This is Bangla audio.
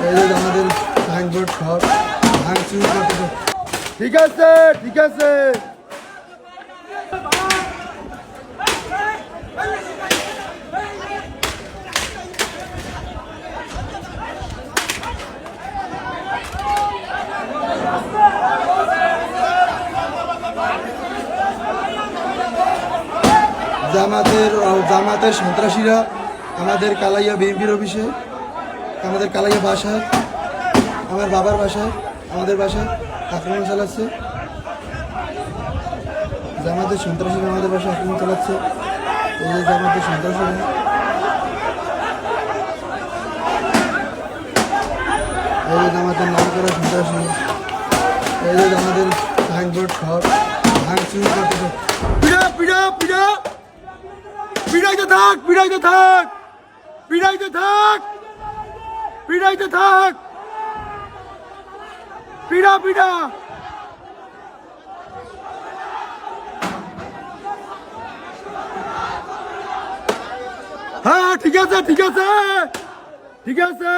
এই যে আমাদের সাইনবোর্ড সব ভাঙচুর করতে। ঠিক আছে ঠিক আছে। জামাতের সন্ত্রাসীরা আমাদের কালাইয়া বিএনপির অফিসে, আমাদের কালাইয়া বাসায়, আমার বাবার বাসায়, আমাদের বাসায় আক্রমণ চালাচ্ছে। জামাতের সন্ত্রাসীরা আমাদের বাসায় আক্রমণ চালাচ্ছে। এই যে জামাতের সন্ত্রাসীরা, এই যে জামাতের নাম করা সন্ত্রাসী, এই যে আমাদের সাইনবোর্ড সব ভাঙচুর করতেছে। পিড়া পিড়া পিড়া পিড়াইতে থাক, পিড়াইতে থাক, পিড়াইতে থাক, পিড়াইতে থাক, পিড়া পিড়া। হ্যাঁ ঠিক আছে ঠিক আছে ঠিক আছে।